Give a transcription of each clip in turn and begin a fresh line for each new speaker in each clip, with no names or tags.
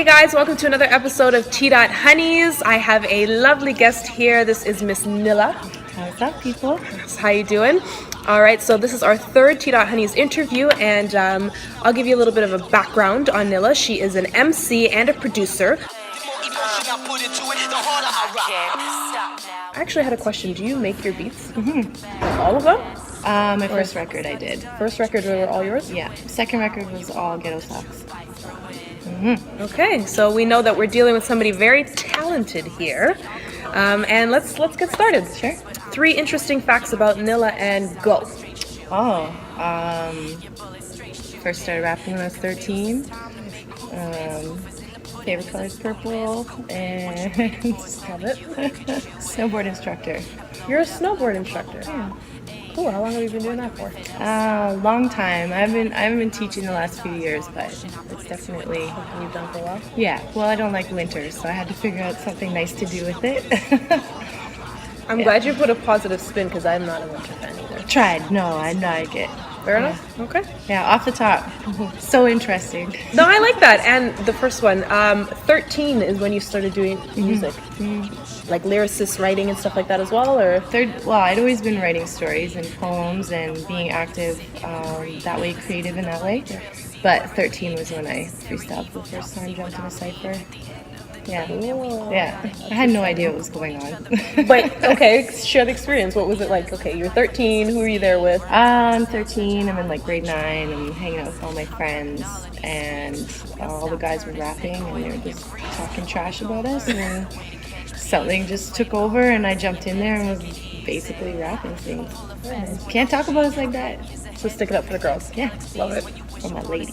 Hey guys, welcome to another episode of Hunnies. I have a lovely guest here. This is Miss Nilla.
What's up, people?
How you doing? All right, so this is our third Hunnies interview, and I'll give you a little bit of a background on Nilla. She is an MC and a producer. I actually had a question. Do you make your beats?
Mm-hmm.
All of them?
My first record I did.
First record were all yours?
Yeah. Second record was all ghetto stocks. Mm-hmm.
Okay, so we know that we're dealing with somebody very talented here. And let's get started.
Sure.
3 interesting facts about Nilla and go.
First started rapping when I was 13. Favorite color is purple, and
Love it.
snowboard instructor.
You're a snowboard instructor.
Yeah.
Cool. How long have you been doing that for?
Long time. I haven't been teaching the last few years, but it's definitely
Something you've done for a while?
Yeah. Well, I don't like winter, so I had to figure out something nice to do with it.
I'm glad you put a positive spin because I'm not a winter fan either.
Tried. No, I like it.
Fair enough. Okay.
Yeah, off the top. So interesting.
No, I like that. And the first one, 13 is when you started doing music. Like lyricist writing and stuff like that as well, or?
I'd always been writing stories and poems and being active that way, creative in that way. But 13 was when I freestyled for the first time, jumped in a cypher. Yeah.
Cool.
Yeah. I had no idea what was going on.
But, okay, share the experience. What was it like? Okay, you were 13. Who were you there with?
I'm 13. I'm in like grade 9. I'm hanging out with all my friends, and all the guys were rapping, and they were just talking trash about us, and something just took over, and I jumped in there and was basically rapping things. Can't talk about us like that.
So stick it up for the girls.
Yeah.
Love it.
For my lady.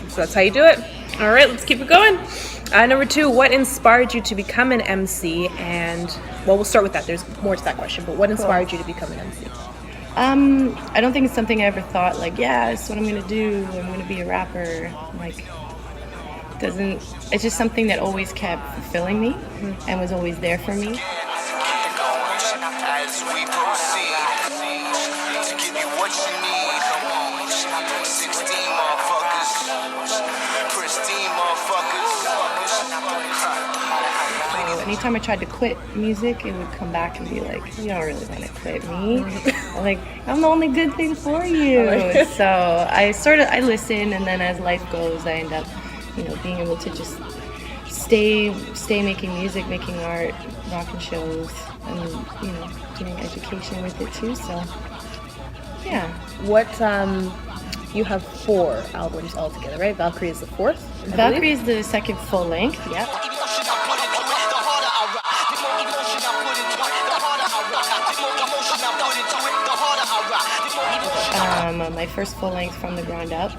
So that's how you do it. All right, let's keep it going. Number 2, what inspired you to become an MC? And, well, we'll start with that. There's more to that question, but what inspired you to become an MC?
I don't think it's something I ever thought, like, yeah, that's what I'm going to do. I'm going to be a rapper. Like, it's just something that always kept fulfilling me and was always there for me.
As we proceed to give you what you need. 16 motherfuckers, pristine motherfuckers.
Anytime I tried to quit music, it would come back and be like, you don't really want to quit me. I'm like, I'm the only good thing for you. So I listen, and then as life goes, I end up, being able to just stay making music, making art, rocking shows, and doing education with it too. So yeah.
What, you have 4 albums altogether, right? Valkyrie is the 4th?
Valkyrie is the second full length. Yep. My first full length from the ground up.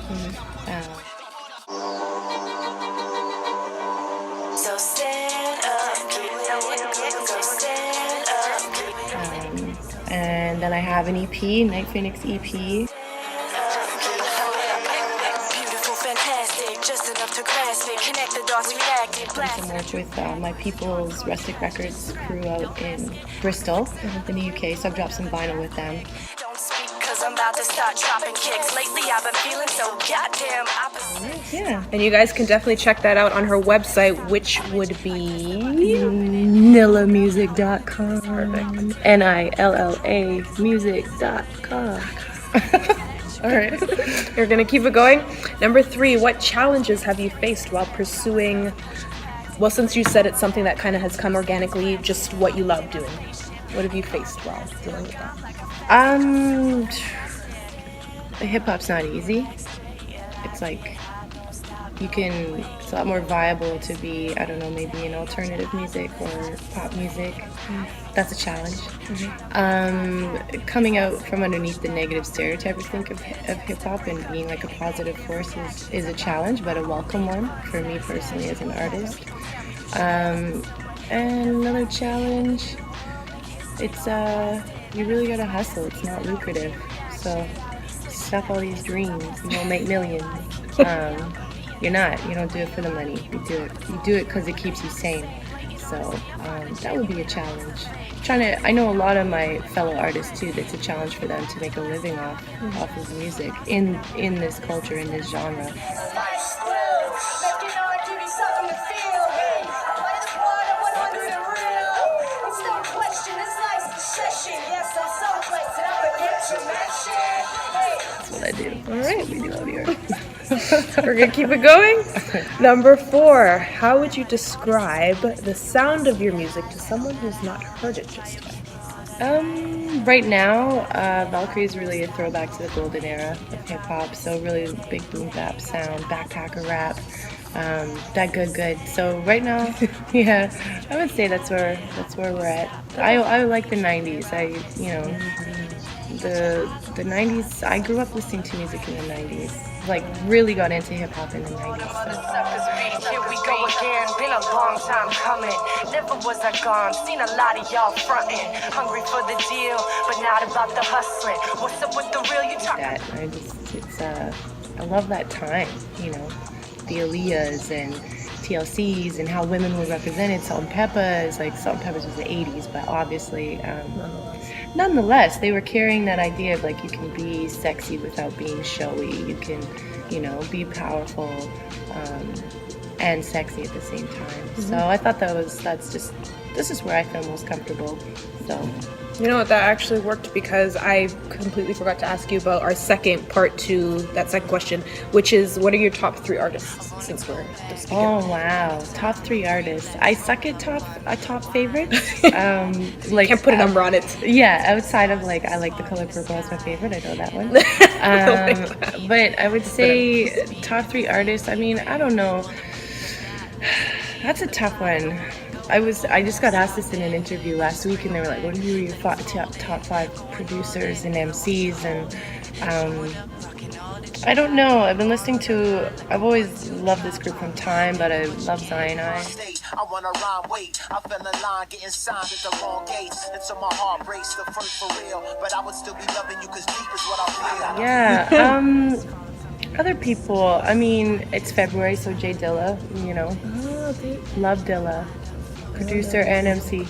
And then I have an EP, Night Phoenix EP. Done some work with my People's Rustic Records crew out in Bristol, in the UK, so I've dropped some vinyl with them.
I'm about to start dropping kicks. Lately I've been feeling so goddamn opposite.
Yeah.
And you guys can definitely check that out on her website, which would be
Nillamusic.com.
Perfect.
Nilla music.com.
All right. You're going to keep it going. Number 3, what challenges have you faced while pursuing, well, since you said it's something that kind of has come organically, just what you love doing? What have you faced while dealing with that?
Hip-hop's not easy. It's like, it's a lot more viable to be, I don't know, maybe in alternative music or pop music. That's a challenge. Coming out from underneath the negative stereotype, I think, of hip-hop and being like a positive force is a challenge, but a welcome one for me personally as an artist. And another challenge, it's you really gotta hustle. It's not lucrative, so stuff all these dreams. You don't make millions. You don't do it for the money. You do it because it keeps you sane. So that would be a challenge. I know a lot of my fellow artists too, that's a challenge for them to make a living off of music in this culture, in this genre.
right.
what we do out here.
We're gonna keep it going. Number 4. How would you describe the sound of your music to someone who's not heard it just yet?
Right now, Valkyrie is really a throwback to the golden era of hip hop. So really big boom bap sound, backpacker rap, that good. So right now, yeah, I would say that's where we're at. I like the '90s. The '90s. I grew up listening to music in the '90s. Like really got into hip hop in the '90s. So.
Here we go again, been a long time coming. Never was I gone, seen a lot of y'all frontin'. Hungry for the deal, but not about the hustling. What's up with the real you talk?
That I love that time, the Aaliyahs and TLCs and how women were represented. Salt and Peppers, Salt and Peppers was the '80s, but obviously, nonetheless, they were carrying that idea of like you can be sexy without being showy. You can, be powerful and sexy at the same time. So I thought this is where I feel most comfortable. So.
You know what, that actually worked because I completely forgot to ask you about our second part to that second question, which is what are your top 3 artists since we're just beginning?
Oh wow, top 3 artists. I suck at top favorites.
Can't put a number on it.
Yeah, outside of I like The Color Purple as my favorite. I know that one. But I would say top 3 artists. I mean, I don't know. That's a tough one. I just got asked this in an interview last week, and they were like, "What are your top 5 producers and MCs?" And I don't know. I've always loved this group from Time, but I love Zion I.
I wanna rhyme, wait. I fell in line, getting signed at the wrong gates. Until my heart breaks, the first for real. But I would still be loving you, cause deep is what I feel.
Yeah. Other people. I mean, it's February, so Jay Dilla. Love Dilla. Producer and MC.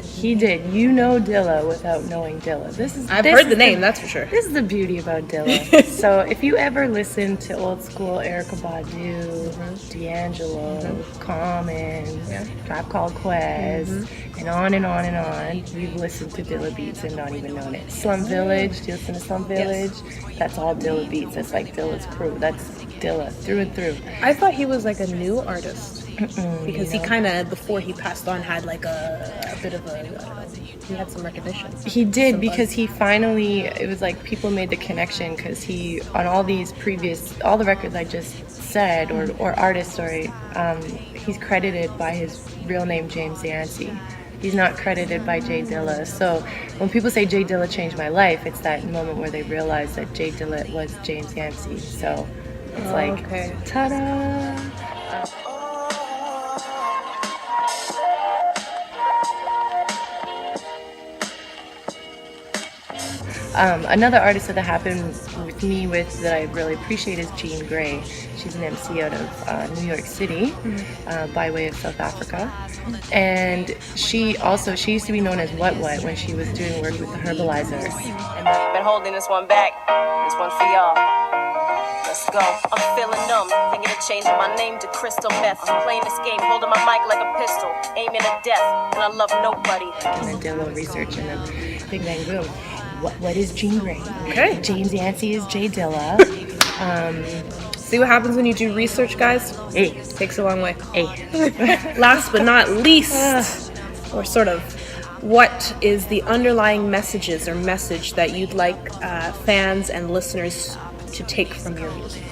He did. You know Dilla without knowing Dilla.
I've heard the name, that's for sure.
This is the beauty about Dilla. So if you ever listen to old school Erykah Badu, D'Angelo, Common, Tribe Called Quest, and on and on and on, you've listened to Dilla beats and not even known it. Slum Village, do you listen to Slum Village? Yes. That's all Dilla beats. That's like Dilla's crew. That's Dilla through and through.
I thought he was like a new artist. Because he kind of, before he passed on, had like a bit of he had some recognition.
He did, because he finally, it was like people made the connection, because he, on all the records I just said, or artists, he's credited by his real name, James Yancey. He's not credited by Jay Dilla. So when people say Jay Dilla changed my life, it's that moment where they realize that Jay Dilla was James Yancey. So it's ta-da! Another artist that happened with me that I really appreciate is Jean Grey. She's an MC out of New York City, by way of South Africa. And she used to be known as What when she was doing work with the Herbalizer.
And I've been holding this one back. This one for y'all. Let's go. I'm feeling numb, thinking of changing my name to Crystal Meth. I'm playing this game, holding my mic like a pistol, aiming at death, and I love nobody.
And then did a little research, and then big bang boom. What is Jean Grey?
Okay.
James Yancey is Jay Dilla.
See what happens when you do research, guys?
Hey.
Takes a long way.
Hey.
Last but not least, or sort of, what is the underlying message that you'd like fans and listeners to take from your music?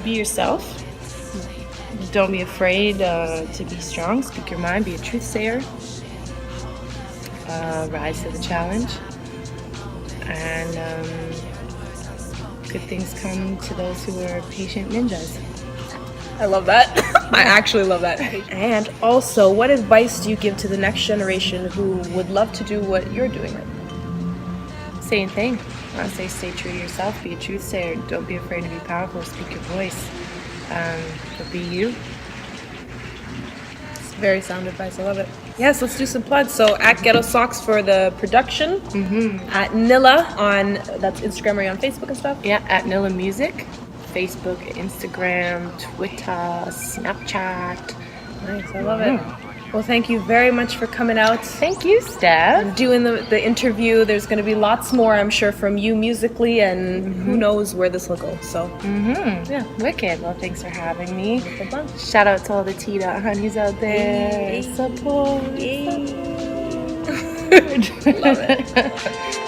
Be yourself. Don't be afraid to be strong. Speak your mind. Be a truth sayer. Rise to the challenge. And good things come to those who are patient ninjas.
I love that. I actually love that. And also, what advice do you give to the next generation who would love to do what you're doing right now?
Same thing. I say stay true to yourself. Be a truth sayer. Don't be afraid to be powerful. Speak your voice. But be you.
It's very sound advice. I love it. Yes, let's do some plugs. So at Ghetto Socks for the production. At Nilla that's Instagram. Are you on Facebook and stuff?
Yeah, at Nilla Music. Facebook, Instagram, Twitter, Snapchat.
Nice, I love it. Well, thank you very much for coming out.
Thank you, Steph.
Doing the interview. There's going to be lots more, I'm sure, from you musically, and who knows where this will go. So,
Yeah, wicked. Well, thanks for having me.
no problem.
Shout out to all the Hunnies out there.
Yay.
Support.
Yay.
Support.
Love it.